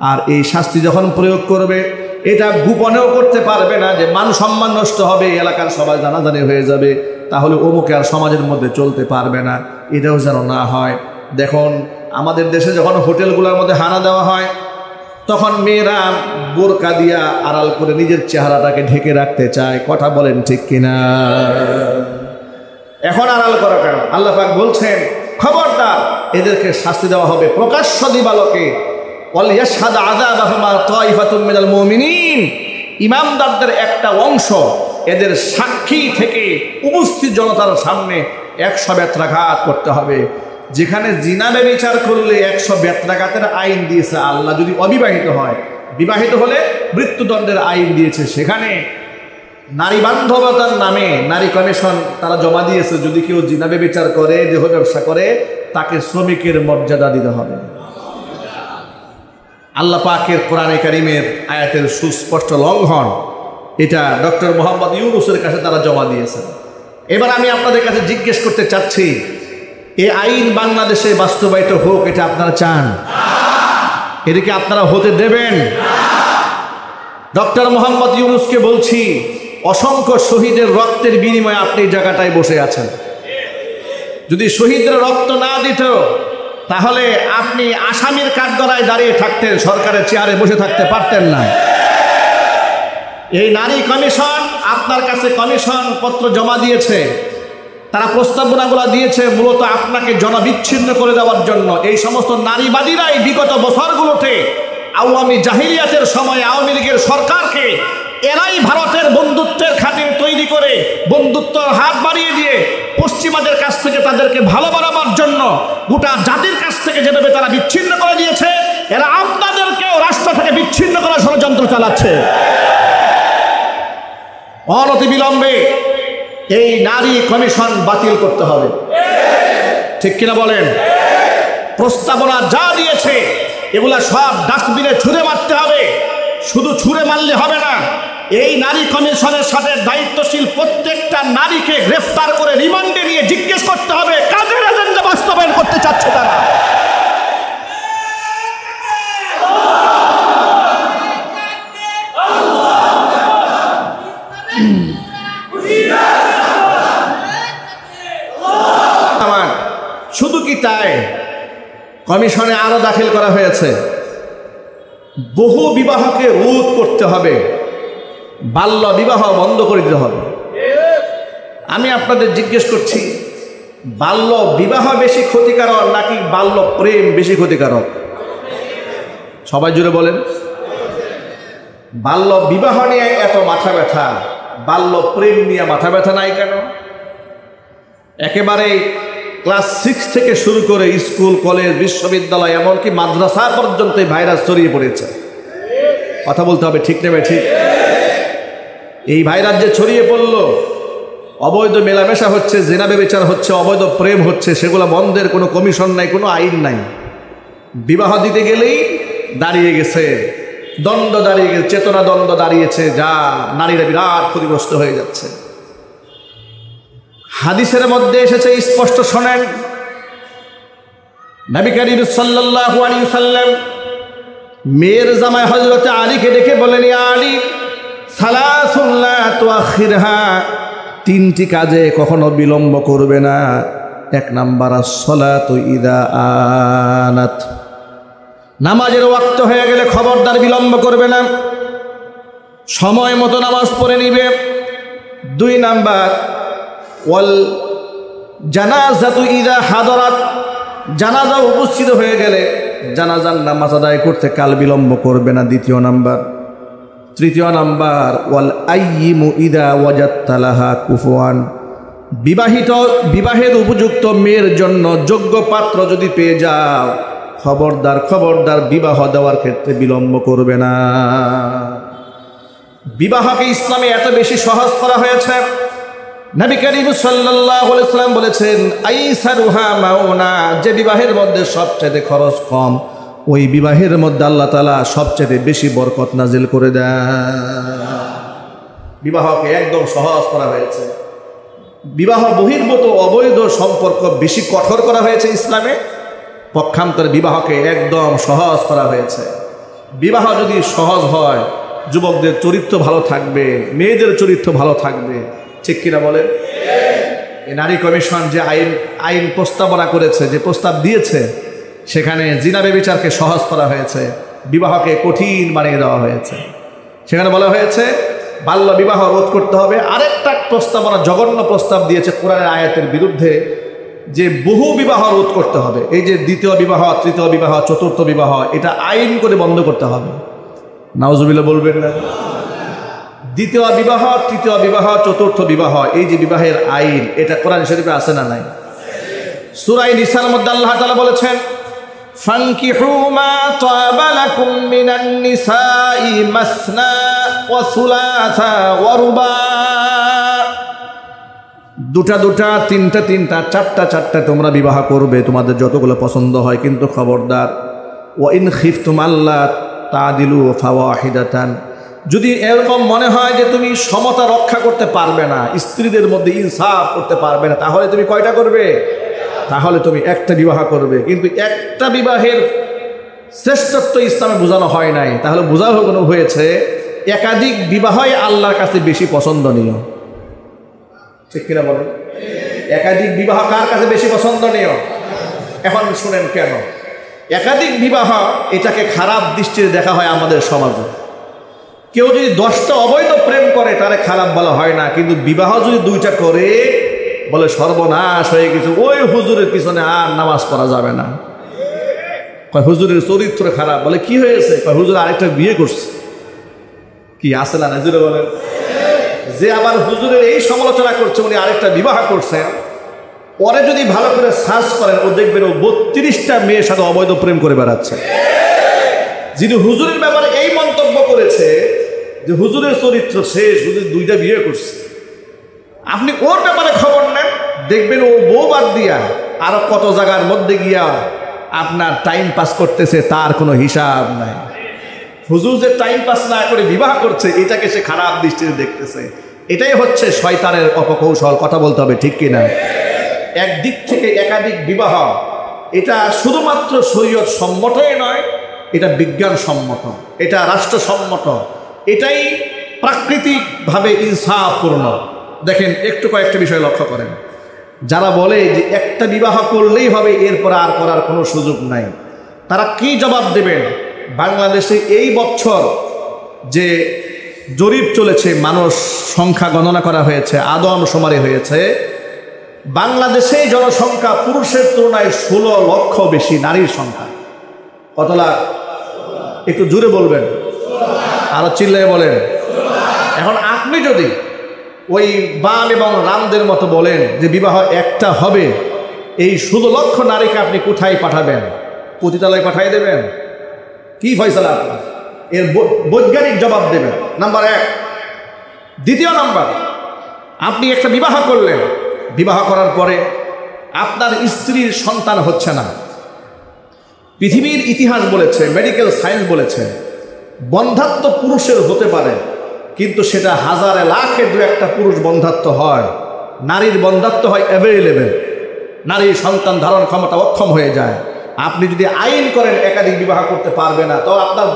আর এই শাস্তি যখন প্রয়োগ করবে, এটা গোপনেও করতে পারবে না যে মান সম্মান নষ্ট হবে, এলাকার সবাই জানাজানি হয়ে যাবে, তাহলে অমুকে আর সমাজের মধ্যে চলতে পারবে না, এটাও যেন না হয়। দেখুন আমাদের দেশে যখন হোটেলগুলোর মধ্যে হানা দেওয়া হয় তখন মেয়েরা বোরকা দিয়া আড়াল করে নিজের চেহারাটাকে ঢেকে রাখতে চায়, কথা বলেন ঠিক কিনা? এখন আড়াল করা কেন? আল্লাহ পাক বলছেন খবরদার এদেরকে শাস্তি দেওয়া হবে প্রকাশ্য দিবালোকে। ওয়ালিয়াশহাদ আযাবাহুমা তায়ফাতুম মিনাল মুমিনিন, ইমানদারদের একটা অংশ এদের সাক্ষী থেকে উপস্থিত জনতার সামনে 100 বেত্রাঘাত করতে হবে। যেখানে জিনা ব্যভিচার করলে 100 বেত্রাঘাতের আইন দিয়েছে আল্লাহ, যদি অবিবাহিত হয়, বিবাহিত হলে মৃত্যুদণ্ডের আইন দিয়েছে। সেখানে নারী বান্ধবতার নামে নারী কমিশন তারা জমা দিয়েছে, যদি কেউ জিনা ব্যভিচার করে, দেহ ব্যবসা করে, তাকে শ্রমিকের মর্যাদা দিতে হবে। আল্লাহ পাকের কোরআনে কারিমের আয়াতের সুস্পষ্ট লঙ্ঘন, এটা ডক্টর মোহাম্মদ ইউনূসের কাছে তারা জমা দিয়েছেন। এবার আমি আপনাদের কাছে জিজ্ঞেস করতে চাচ্ছি, এই আইন বাংলাদেশে বাস্তবায়িত হোক, এটা আপনারা চান? এটাকে আপনারা হতে দেবেন? ডক্টর মোহাম্মদ ইউনূসকে বলছি, অসংখ্য শহীদের রক্তের বিনিময়ে আপনি এই জায়গাটায় বসে আছেন। যদি শহীদরা রক্ত না দিত তাহলে আপনি আসামির কাঠগড়ায় দাঁড়িয়ে থাকতেন, সরকারের চেয়ারে বসে থাকতে পারতেন না। এই নারী কমিশন আপনার কাছে কমিশন পত্র জমা দিয়েছে, তারা প্রস্তাবনাগুলো দিয়েছে মূলত আপনাকে জনবিচ্ছিন্ন করে দেওয়ার জন্য। এই সমস্ত নারীবাদীরাই বিগত বছরগুলোতে আওয়ামী জাহিলিয়াতের সময় আওয়ামী লীগের সরকারকে এরাই ভারতের বন্ধুত্বের খাতির তৈরি করে বন্ধুত্বর হাত বাড়িয়ে দিয়ে পশ্চিমাদের কাছ থেকে তাদেরকে ভালো বানাবার জন্য গোটা জাতির কাছ থেকে যেভাবে তারা বিচ্ছিন্ন করে দিয়েছে, এরা আপনাদেরকেও রাষ্ট্র থেকে বিচ্ছিন্ন করার ষড়যন্ত্র চালাচ্ছে। অনতিবিলম্বে এই নারী কমিশন বাতিল করতে হবে, ঠিক কিনা বলেন? প্রস্তাবনা যা দিয়েছে এগুলা সব ডাস্টবিনে ছুঁড়ে মারতে হবে। শুধু ছুঁড়ে মারলে হবে না, এই নারী কমিশনের সাথে দায়িত্বশীল প্রত্যেকটা নারীকে গ্রেফতার করে রিমান্ডে নিয়ে জিজ্ঞেস করতে হবে কাদের এজেন্ডা বাস্তবায়ন করতে চাচ্ছে তারা। শুধু কি তাই, কমিশনে আরো দাখিল করা হয়েছে বহু বিবাহকে রোধ করতে হবে, বাল্য বিবাহ বন্ধ করে দিতে হবে। আমি আপনাদের জিজ্ঞেস করছি, বাল্য বিবাহ বেশি ক্ষতিকারক নাকি বাল্য প্রেম বেশি ক্ষতিকারক? সবাই জুড়ে বলেন। বাল্য বিবাহ নিয়ে এত মাথা ব্যথা, বাল্য প্রেম নিয়ে মাথা ব্যথা নাই কেন? একেবারে ক্লাস 6 থেকে শুরু করে স্কুল, কলেজ, বিশ্ববিদ্যালয়, এমনকি মাদ্রাসা পর্যন্ত এই ভাইরাস ছড়িয়ে পড়েছে। কথা বলতে হবে, ঠিক নেবে ঠিক? এই ভাইরাস যে ছড়িয়ে পড়ল, অবৈধ মেলামেশা হচ্ছে, জিনা ব্যভিচার হচ্ছে, অবৈধ প্রেম হচ্ছে, সেগুলো বন্ধের কোনো কমিশন নাই, কোনো আইন নাই। বিবাহ দিতে গেলেই দাঁড়িয়ে গেছে দ্বন্দ্ব, দাঁড়িয়ে গেছে চেতনা দ্বন্দ্ব দাঁড়িয়েছে, যা নারীরা বিরাট ক্ষতিগ্রস্ত হয়ে যাচ্ছে। হাদিসের মধ্যে এসেছে স্পষ্ট, শোনেন, নবী করিম সাল্লাল্লাহু আলাইহি ওয়াসাল্লাম মেয়ের জামাই হযরত আলীকে ডেকে বলেন, ইয়া আলী সালাসুন লা তুআখিরহা, 3টি কাজে কখনো বিলম্ব করবে না। 1 নাম্বার as-সালাতু ইযা আনাত, নামাজের ওয়াক্ত হয়ে গেলে খবরদার বিলম্ব করবে না, সময় মতো নামাজ পড়ে নিবে। 2 নাম্বার ওয়াল জানাজাতু ইযা হাদারাত, জানাজা উপস্থিত হয়ে গেলে জানাজার নামাজ আদায় করতে কাল বিলম্ব করবে না। 2 নাম্বার। 3 নাম্বার ওয়াল আইয়িমু ইযা ওয়াজাদতা লাহা কুফুয়ান, বিবাহের উপযুক্ত মেয়ের জন্য যোগ্য পাত্র যদি পেয়ে যাও, খবরদার খবরদার বিবাহ দেওয়ার ক্ষেত্রে বিলম্ব করবে না। বিবাহকে ইসলামে এত বেশি সহজ করা হয়েছে, নবী করিম সাল্লাল্লাহু আলাইহি ওয়াসাল্লাম বলেছেন, আইসারুহা মাউনা, যে বিবাহের মধ্যে সবচেয়ে খরচ কম, ওই বিবাহের মধ্যে আল্লাহ তাআলা সবচেয়ে বেশি বরকত নাজিল করে দেন। বিবাহকে একদম সহজ করা হয়েছে। বিবাহ বহির্ভূত অবৈধ সম্পর্ক বেশি কঠোর করা হয়েছে ইসলামে, পক্ষান্তরে বিবাহকে একদম সহজ করা হয়েছে। বিবাহ যদি সহজ হয় যুবকদের চরিত্র ভালো থাকবে, মেয়েদের চরিত্র ভালো থাকবে। ঠিক কিনা বলেন? এই নারী কমিশন যে আইন প্রস্তাবনা করেছে, যে প্রস্তাব দিয়েছে, সেখানে জিনা ব্যভিচারকে সহজ করা হয়েছে, বিবাহকে কঠিন বানিয়ে দেওয়া হয়েছে। সেখানে বলা হয়েছে বাল্য বিবাহ রোধ করতে হবে। আরেকটা প্রস্তাবনা, জঘন্য প্রস্তাব দিয়েছে কোরআনের আয়াতের বিরুদ্ধে, যে বহু বিবাহ রোধ করতে হবে। এই যে দ্বিতীয় বিবাহ, তৃতীয় বিবাহ, চতুর্থ বিবাহ, এটা আইন করে বন্ধ করতে হবে। নাউজুবিল্লাহ বলবেন না? দ্বিতীয় বিবাহ, তৃতীয় বিবাহ, চতুর্থ বিবাহ, এই যে বিবাহের আইন, এটা কোরআন শরীফে আছে না নাই? সূরা নিসার মধ্যে আল্লাহ তাআলা বলেছেন, ফানকিহু মা তাবা লাকুম মিনান নিসাই মাসনা ওয়া সুলাসা ওয়া রুবা। দুটা দুটা, তিনটা তিনটা, চারটা চারটা তোমরা বিবাহ করবে, তোমাদের যতগুলো পছন্দ হয়। কিন্তু খবরদার, ওয়া ইন খিফতুম আল্লা তাদিলু ফাওয়াহিদাতান, যদি এরকম মনে হয় যে তুমি সমতা রক্ষা করতে পারবে না, স্ত্রীদের মধ্যে ইনসাফ করতে পারবে না, তাহলে তুমি কয়টা করবে? তাহলে তুমি একটা বিবাহ করবে। কিন্তু একটা বিবাহের শ্রেষ্ঠত্ব ইসলামে বোঝানো হয় নাই। তাহলে বোঝানো হয়েছে একাধিক বিবাহই আল্লাহর কাছে বেশি পছন্দনীয়। ঠিক কিনা বলেন? একাধিক বিবাহ কার কাছে বেশি পছন্দনীয়? এখন শুনেন কেন একাধিক বিবাহ এটাকে খারাপ দৃষ্টিতে দেখা হয় আমাদের সমাজে। কেউ যদি 10টা অবৈধ প্রেম করে তারে খারাপ বলা হয় না, কিন্তু বিবাহ যদি 2টা করে বলে সর্বনাশ হয়ে গেছে, ওই হুজুরের পিছনে আর নামাজ পড়া যাবে না। কয় হুজুরের চরিত্র খারাপ। বলে কি হয়েছে? কয় হুজুর আরেকটা বিয়ে করছে। কি আছে না নজরে বলেন? যে আবার হুজুরের এই সমালোচনা করছে, উনি আরেকটা বিবাহ করছেন, পরে যদি ভালো করে সার্চ করেন, ও দেখবেন ও 32টা মেয়ের সাথে অবৈধ প্রেম করে বেড়াচ্ছে। যিনি হুজুরের ব্যাপারে এই মন্তব্য করেছে যে হুজুরের চরিত্র শেষ, হুজুর 2টা বিয়ে করছে, আপনি ওর ব্যাপারে খবর নেন, দেখবেন ও বউ বাদ দিয়া আরো কত জায়গার মধ্যে গিয়া আপনার টাইম পাস করতেছে, তার কোনো হিসাব নাই। হুজুর যে টাইম পাস না করে বিবাহ করছে, এটাকে সে খারাপ দৃষ্টিতে দেখতেছে। এটাই হচ্ছে শয়তানের অপকৌশল। কথা বলতে হবে, ঠিক কিনা? একদিক থেকে একাধিক বিবাহ, এটা শুধুমাত্র শরীয়ত সম্মতই নয়, এটা বিজ্ঞান সম্মত, এটা রাষ্ট্রসম্মত, এটাই প্রাকৃতিকভাবে ইনসাফপূর্ণ। দেখেন একটু কয়েকটা বিষয় লক্ষ্য করেন। যারা বলে যে একটা বিবাহ করলেই হবে, এরপর আর করার কোনো সুযোগ নাই, তারা কি জবাব দেবেন? বাংলাদেশে এই বছর যে জরিপ চলেছে, মানুষ সংখ্যা গণনা করা হয়েছে, আদমশুমারি হয়েছে, বাংলাদেশে জনসংখ্যা পুরুষের তুলনায় 16 লক্ষ বেশি, নারীর সংখ্যা কত লাখ? একটু জোরে বলবেন, আরো চিল্লায় বলেন। এখন আপনি যদি ওই বাম এবং রামদের মতো বলেন যে বিবাহ একটা হবে, এই 16 লক্ষ নারীকে আপনি কোথায় পাঠাবেন? পতিতালয়ে পাঠিয়ে দেবেন? কি ফয়সালা আপনার? এর বৈজ্ঞানিক জবাব দেবেন, নাম্বার 1। দ্বিতীয় নাম্বার, আপনি একটা বিবাহ করলেন, বিবাহ করার পরে আপনার স্ত্রীর সন্তান হচ্ছে না। পৃথিবীর ইতিহাস বলেছে, মেডিকেল সায়েন্স বলেছে, বন্ধাত্ব পুরুষের হতে পারে, কিন্তু সেটা হাজারে লাখে 2-1টা পুরুষ বন্ধাত্ব হয়। নারীর বন্ধাত্ব হয় অ্যাভেলেবেল। নারীর সন্তান ধারণ ক্ষমতা অক্ষম হয়ে যায়। আপনি যদি আইন করেন একাধিক বিবাহ করতে পারবে না, তো আপনার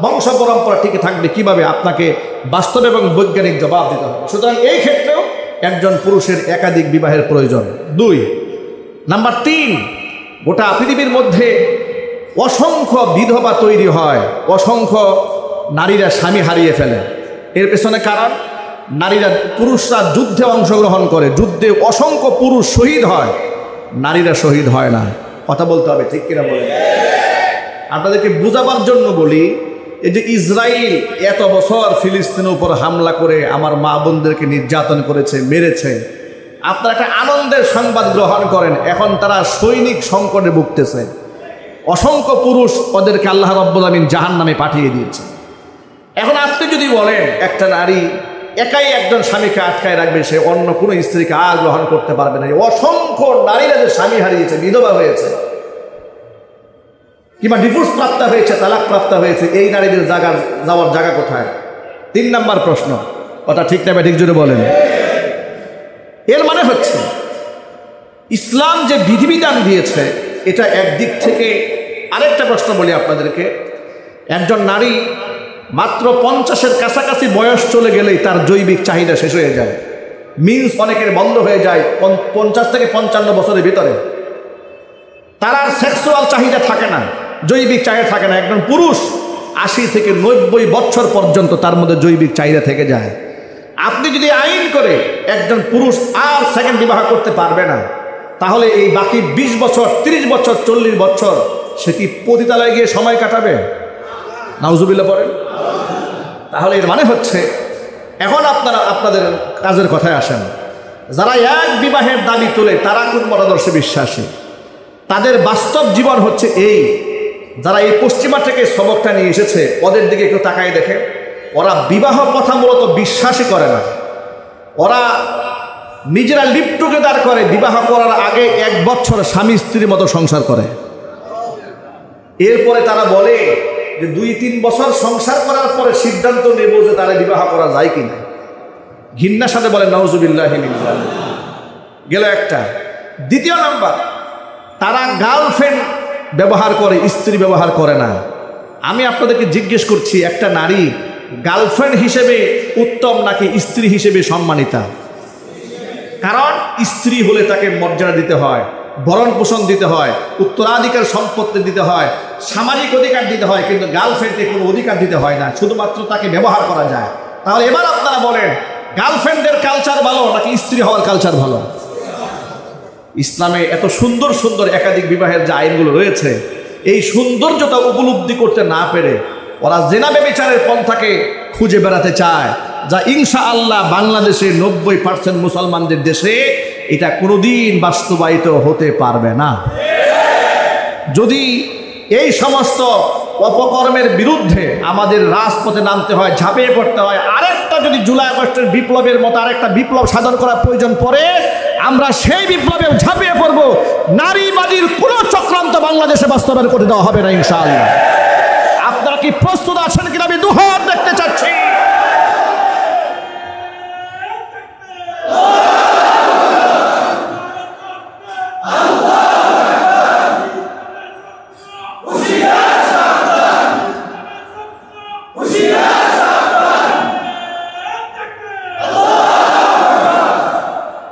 বংশ পরম্পরা টিকে থাকবে কিভাবে? আপনাকে বাস্তব এবং বৈজ্ঞানিক জবাব দিতে হবে। সুতরাং এই ক্ষেত্রেও একজন পুরুষের একাধিক বিবাহের প্রয়োজন। 2 নাম্বার 3, গোটা পৃথিবীর মধ্যে অসংখ্য বিধবা তৈরি হয়, অসংখ্য নারীরা স্বামী হারিয়ে ফেলে। এর পেছনে কারণ, পুরুষরা যুদ্ধে অংশগ্রহণ করে, যুদ্ধে অসংখ্য পুরুষ শহীদ হয়, নারীরা শহীদ হয় না। কথা বলতে হবে, ঠিক কিনা বলেন? আপনাদেরকে বোঝাবার জন্য বলি, এই যে ইসরায়েল এত বছর ফিলিস্তিনের উপর হামলা করে আমার মা বোনদেরকে নির্যাতন করেছে, মেরেছে, আপনারা একটা আনন্দের সংবাদ গ্রহণ করেন, এখন তারা সৈনিক সংকটে ভুগতেছে। অসংখ্য পুরুষ ওদেরকে আল্লাহ রাব্বুল আমিন জাহান্নামে পাঠিয়ে দিয়েছে। এখন আপনি যদি বলেন একটা নারী একাই একজন স্বামীকে আটকায় রাখবে, সে অন্য কোনো স্ত্রীকে আর গ্রহণ করতে পারবে না। অসংখ্য নারীরা যে স্বামী হারিয়েছে, বিধবা হয়েছে, কিংবা ডিভোর্স প্রাপ্ত হয়েছে, তালাক প্রাপ্ত হয়েছে, এই নারীদের যাওয়ার জায়গা কোথায়? 3 নাম্বার প্রশ্ন। কথা ঠিক না? ঠিক জোরে বলেন। এর মানে হচ্ছে ইসলাম যে বিধিবিধান দিয়েছে, এটা একদিক থেকে। আরেকটা প্রশ্ন বলি আপনাদেরকে, একজন নারী মাত্র 50-এর কাছাকাছি বয়স চলে গেলেই তার জৈবিক চাহিদা শেষ হয়ে যায়। মিন্স অনেকের বন্ধ হয়ে যায় 50 থেকে 55 বছরের ভিতরে। তার আর সেক্সুয়াল চাহিদা থাকে না, জৈবিক চাহিদা থাকে না। একজন পুরুষ 80 থেকে 90 বছর পর্যন্ত তার মধ্যে জৈবিক চাহিদা থেকে যায়। আপনি যদি আইন করে একজন পুরুষ আর সেকেন্ড বিবাহ করতে পারবে না, তাহলে এই বাকি 20 বছর, 30 বছর, 40 বছর সে কি পতিতালয়ে গিয়ে সময় কাটাবে? নাউজুবিল্লাহ পড়েন। তাহলে এর মানে হচ্ছে, এখন আপনাদের কাজের কথায় আসেন, যারা এক বিবাহের দাবি তোলে তারা কোন মতাদর্শে বিশ্বাসী? তাদের বাস্তব জীবন হচ্ছে এই, যারা এই পশ্চিমা থেকে সবকটা নিয়ে এসেছে ওদের দিকে একটু তাকাই দেখে, ওরা বিবাহ কথা মূলত বিশ্বাসই করে না। ওরা নিজেরা লিভ টুগেদার করে, বিবাহ করার আগে 1 বছর স্বামী স্ত্রীর মতো সংসার করে। এরপরে তারা বলে যে 2-3 বছর সংসার করার পরে সিদ্ধান্ত নেব যে তারা বিবাহ করা যায় কিনা। ঘৃণার সাথে বলে নাউজুবিল্লাহি মিন যালিক। গেল একটা। দ্বিতীয় নাম্বার, তারা গার্লফ্রেন্ড ব্যবহার করে, স্ত্রী ব্যবহার করে না। আমি আপনাদেরকে জিজ্ঞেস করছি, একটা নারী গার্লফ্রেন্ড হিসেবে উত্তম নাকি স্ত্রী হিসেবে সম্মানিতা? কারণ স্ত্রী হলে তাকে মর্যাদা দিতে হয়, ভরণ পোষণ দিতে হয়, উত্তরাধিকার সম্পত্তি দিতে হয়, সামাজিক অধিকার দিতে হয়, কিন্তু গার্লফ্রেন্ডকে কোনো অধিকার দিতে হয় না, শুধুমাত্র তাকে ব্যবহার করা যায়। তাহলে এবার আপনারা বলেন, গার্লফ্রেন্ডের কালচার ভালো নাকি স্ত্রী হওয়ার কালচার ভালো? ইসলামে এত সুন্দর সুন্দর একাধিক বিবাহের যে আইনগুলো রয়েছে, এই সৌন্দর্যতা উপলব্ধি করতে না পেরে ওরা জেনা ব্যভিচারের পন্থাকে খুঁজে বেড়াতে চায়, যা ইনশাআল্লাহ বাংলাদেশের 90% মুসলমানদের দেশে এটা কোনোদিন বাস্তবায়িত হতে পারবে না। যদি এই সমস্ত অপকর্মের বিরুদ্ধে আমাদের রাজপথে নামতে হয়, ঝাঁপিয়ে পড়তে হয়, আরেকটা যদি জুলাই আগস্টের বিপ্লবের মতো আরেকটা বিপ্লব সাধন করার প্রয়োজন পড়ে, আমরা সেই বিপ্লবে ঝাঁপিয়ে পড়ব। নারীবাদীর কোনো চক্রান্ত বাংলাদেশে বাস্তবায়ন করে দেওয়া হবে না ইনশাআল্লাহ। আপনারা কি প্রস্তুত আছেন কিনা আমি দুহাত দেখতে চাচ্ছি।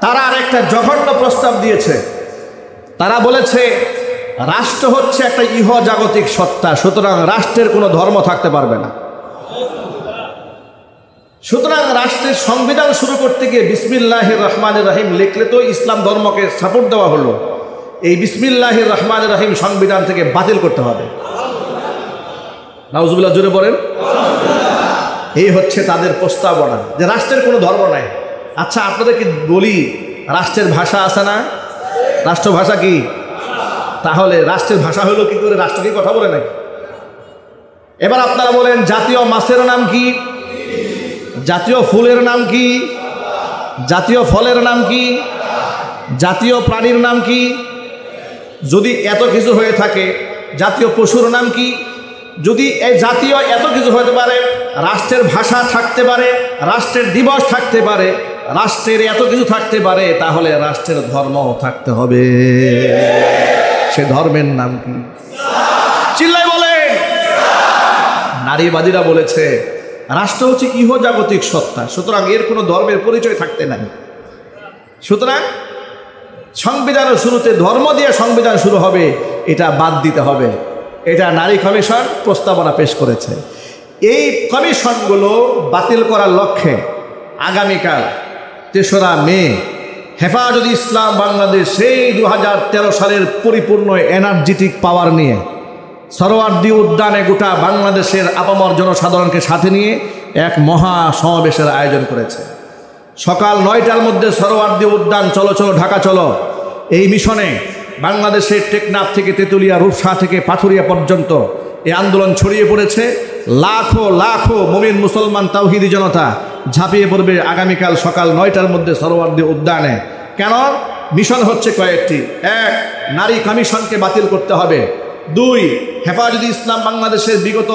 তারা আরেকটা জঘন্য প্রস্তাব দিয়েছে। তারা বলেছে রাষ্ট্র হচ্ছে একটা ইহজাগতিক সত্তা, সুতরাং রাষ্ট্রের কোনো ধর্ম থাকতে পারবে না। সুতরাং রাষ্ট্রের সংবিধান শুরু করতে গিয়ে বিসমিল্লাহির রহমানির রহিম লিখলে তো ইসলাম ধর্মকে সাপোর্ট দেওয়া হলো, এই বিসমিল্লাহির রহমানির রহিম সংবিধান থেকে বাতিল করতে হবে। নাউজুবিল্লাহ জোরে বলেন। এই হচ্ছে তাদের প্রস্তাবনা যে রাষ্ট্রের কোনো ধর্ম নাই। আচ্ছা আপনাদেরকে বলি, রাষ্ট্রের ভাষা আছে না? রাষ্ট্রভাষা কি? তাহলে রাষ্ট্রের ভাষা হলো কি করে? রাষ্ট্র কি কথা বলে নাকি? এবার আপনারা বলেন, জাতীয় মাছের নাম কি? জাতীয় ফুলের নাম কি? জাতীয় ফলের নাম কি? জাতীয় প্রাণীর নাম কি? যদি এত কিছু হয়ে থাকে, জাতীয় পশুর নাম কি? যদি এই জাতীয় এত কিছু হতে পারে, রাষ্ট্রের ভাষা থাকতে পারে, রাষ্ট্রের দিবস থাকতে পারে, রাষ্ট্রের এত কিছু থাকতে পারে, তাহলে রাষ্ট্রের ধর্ম থাকতে হবে। সে ধর্মের নাম কি? চিল্লাই বলেন। নারীবাদীরা বলেছে রাষ্ট্র হচ্ছে ইহজাগতিক সত্তা, সুতরাং এর কোনো ধর্মের পরিচয় থাকতে নাই। সুতরাং সংবিধানের শুরুতে ধর্ম দিয়ে সংবিধান শুরু হবে, এটা বাদ দিতে হবে। এটা নারী কমিশন প্রস্তাবনা পেশ করেছে। এই কমিশনগুলো বাতিল করার লক্ষ্যে আগামীকাল ৩রা মে হেফাজত ইসলাম বাংলাদেশ সেই 2013 সালের পরিপূর্ণ এনার্জেটিক পাওয়ার নিয়ে সরোয়ার্দী উদ্যানে গোটা বাংলাদেশের আপামর জনসাধারণকে সাথে নিয়ে এক মহা সমাবেশের আয়োজন করেছে। সকাল 9টার মধ্যে সরোয়ার্দী উদ্যান চলো চলো ঢাকা চলো, এই মিশনে বাংলাদেশের টেকনাফ থেকে তেঁতুলিয়া, রূপসা থেকে পাথুরিয়া পর্যন্ত এই আন্দোলন ছড়িয়ে পড়েছে। লাখো লাখো মুমিন মুসলমান তাওহীদি জনতা ঝাঁপিয়ে পড়বে আগামীকাল সকাল 9টার মধ্যে সরোয়ার্দী উদ্যানে। কেন? মিশন হচ্ছে কয়েকটি। 1, নারী কমিশনকে বাতিল করতে হবে। 2, হেফাজত ইসলাম বাংলাদেশের বিগত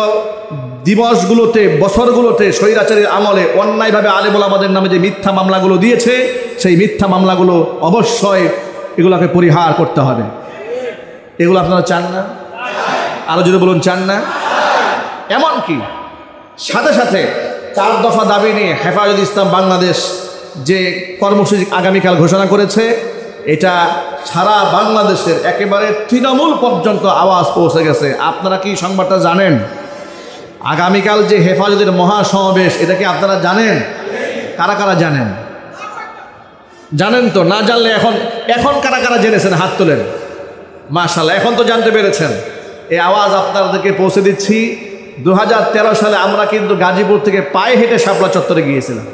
দিবসগুলোতে, বছরগুলোতে স্বৈরাচারীর আমলে অন্যায়ভাবে আলেম ওলামাদের নামে যে মিথ্যা মামলাগুলো দিয়েছে, সেই মিথ্যা মামলাগুলো অবশ্যই এগুলোকে পরিহার করতে হবে। এগুলো আপনারা চান না? আরো যদি বলুন চান না? এমনকি সাথে সাথে 4 দফা দাবি নিয়ে হেফাজত ইসলাম বাংলাদেশ যে কর্মসূচি আগামীকাল ঘোষণা করেছে, এটা সারা বাংলাদেশের একেবারে তৃণমূল পর্যন্ত আওয়াজ পৌঁছে গেছে। আপনারা কি সংবাদটা জানেন? আগামীকাল যে হেফাজতের মহাসমাবেশ, এটা কি আপনারা জানেন? কারা কারা জানেন? জানেন তো? না জানলে এখন কারা কারা জেনেছেন হাত তোলেন। মাশাআল্লাহ, এখন তো জানতে পেরেছেন। এই আওয়াজ আপনাদেরকে পৌঁছে দিচ্ছি। 2013 সালে আমরা কিন্তু গাজীপুর থেকে পায়ে হেঁটে শাপলা চত্বরে গিয়েছিলাম,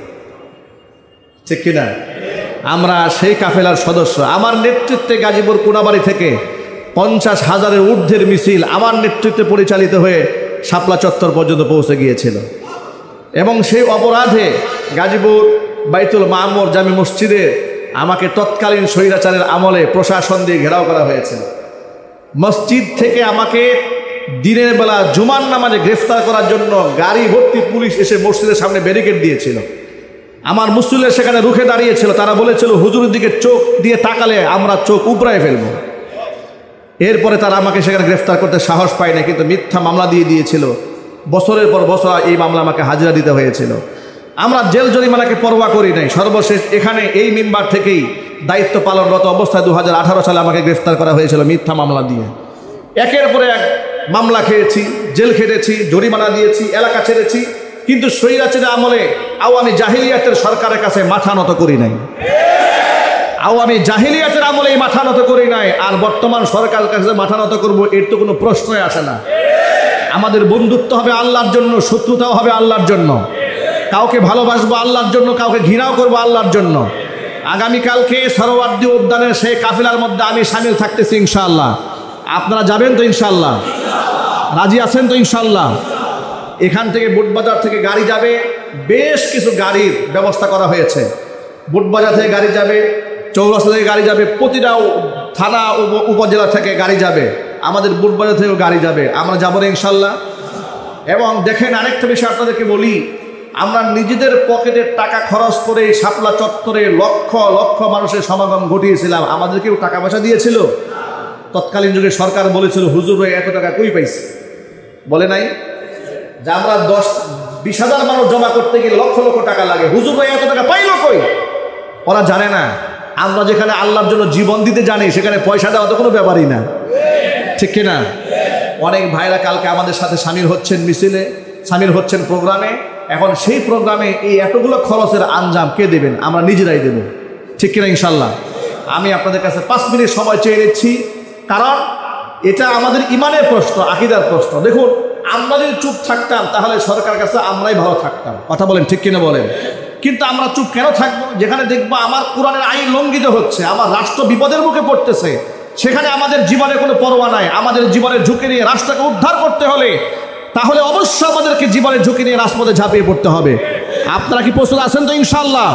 ঠিক কিনা? আমরা সেই কাফেলার সদস্য। আমার নেতৃত্বে গাজীপুর কোনাবাড়ি থেকে 50,000-এর ঊর্ধ্বের মিছিল আমার নেতৃত্বে পরিচালিত হয়ে শাপলা চত্বর পর্যন্ত পৌঁছে গিয়েছিল। এবং সেই অপরাধে গাজীপুর বাইতুল মামুর জামি মসজিদে আমাকে তৎকালীন স্বৈরাচারের আমলে প্রশাসন দিয়ে ঘেরাও করা হয়েছিল। মসজিদ থেকে আমাকে দিনের বেলা জুমার নামাজে গ্রেফতার করার জন্য গাড়ি ভর্তি পুলিশ এসে মসজিদের সামনে ব্যারিকেড দিয়েছিল। আমার মুসল্লিরা সেখানে রুখে দাঁড়িয়েছিল। তারা বলেছিল, হুজুরের দিকে চোখ দিয়ে তাকালে আমরা চোখ উপড়ায় ফেলব। এরপরে তারা আমাকে সেখানে গ্রেফতার করতে সাহস পায় না, কিন্তু মিথ্যা মামলা দিয়ে দিয়েছিল। বছরের পর বছর এই মামলা আমাকে হাজিরা দিতে হয়েছিল। আমরা জেল জরিমানাকে পরোয়া করি নাই। সর্বশেষ এখানে এই মিম্বার থেকেই দায়িত্ব পালনরত অবস্থায় 2018 সালে আমাকে গ্রেফতার করা হয়েছিল মিথ্যা মামলা দিয়ে। একের পরে এক মামলা খেয়েছি, জেল খেটেছি, জরিমানা দিয়েছি, এলাকা ছেড়েছি, কিন্তু স্বৈরাচারের আমলে আওয়ামী জাহিলিয়াতের সরকারের কাছে মাথা নত করি নাই। আওয়ামী জাহিলিয়াতের আমলে মাথা নত করি নাই। আর বর্তমান সরকারের কাছে মাথা নত করবো, এর তো কোনো প্রশ্নই আসে না। আমাদের বন্ধুত্ব হবে আল্লাহর জন্য, শত্রুতাও হবে আল্লাহর জন্য। কাউকে ভালোবাসবো আল্লাহর জন্য, কাউকে ঘৃণাও করবো আল্লাহর জন্য। আগামীকালকে সরোয়ার্দী উদ্যানের সেই কাফিলার মধ্যে আমি সামিল থাকতেছি ইনশাআল্লাহ। আপনারা যাবেন তো ইনশাআল্লাহ? রাজি আছেন তো ইনশাআল্লাহ? এখান থেকে বুটবাজার থেকে গাড়ি যাবে, বেশ কিছু গাড়ির ব্যবস্থা করা হয়েছে। বুটবাজার থেকে গাড়ি যাবে, চৌরাস্তা থেকে গাড়ি যাবে, প্রতিটা থানা উপজেলা থেকে গাড়ি যাবে, আমাদের বুটবাজার থেকেও গাড়ি যাবে। আমরা যাবো না ইনশাআল্লাহ? এবং দেখেন, আরেকটা বিষয় আপনাদেরকে বলি, আমরা নিজেদের পকেটের টাকা খরচ করে শাপলা চত্বরে লক্ষ লক্ষ মানুষের সমাগম ঘটিয়েছিলাম। আমাদেরকেও টাকা পয়সা দিয়েছিল? তৎকালীন যুগে সরকার বলেছিল, হুজুর ভাই এত টাকা কই পাইছে? বলে নাই যে আমরা 10-20 হাজার মানুষ জমা করতে গিয়ে লক্ষ লক্ষ টাকা লাগে, হুজুর ভাই এত টাকা পাইল কই? ওরা জানে না আমরা যেখানে আল্লাহর জন্য জীবন দিতে জানি, সেখানে পয়সা দেওয়া তো কোনো ব্যাপারই না, ঠিক কিনা? অনেক ভাইরা কালকে আমাদের সাথে সামিল হচ্ছেন, মিছিলে সামিল হচ্ছেন, প্রোগ্রামে। এখন সেই প্রোগ্রামে এই এতগুলো খরচের আঞ্জাম কে দেবেন? আমরা নিজেরাই দেব, ঠিক কিনা ইনশাল্লাহ? আমি আপনাদের কাছে 5 মিনিট সময় চেয়ে নিচ্ছি, কারণ এটা আমাদের ইমানের প্রশ্ন, আকীদার প্রশ্ন। দেখুন, আমরা যদি চুপ থাকতাম তাহলে সরকার কাছে আমরাই ভালো থাকতাম। কথা বলেন, ঠিক কিনা বলেন? কিন্তু আমরা চুপ কেন থাকবো? যেখানে দেখবো আমার কোরআনের আইন লঙ্ঘিত হচ্ছে, আমার রাষ্ট্র বিপদের মুখে পড়তেছে, সেখানে আমাদের জীবনে কোনো পরোয়া নাই। আমাদের জীবনের ঝুঁকি নিয়ে রাষ্ট্রকে উদ্ধার করতে হলে তাহলে অবশ্যই আমাদেরকে জীবনের ঝুঁকি নিয়ে রাজপথে ঝাঁপিয়ে পড়তে হবে। আপনারা কি প্রস্তুত আছেন তো ইনশাআল্লাহ?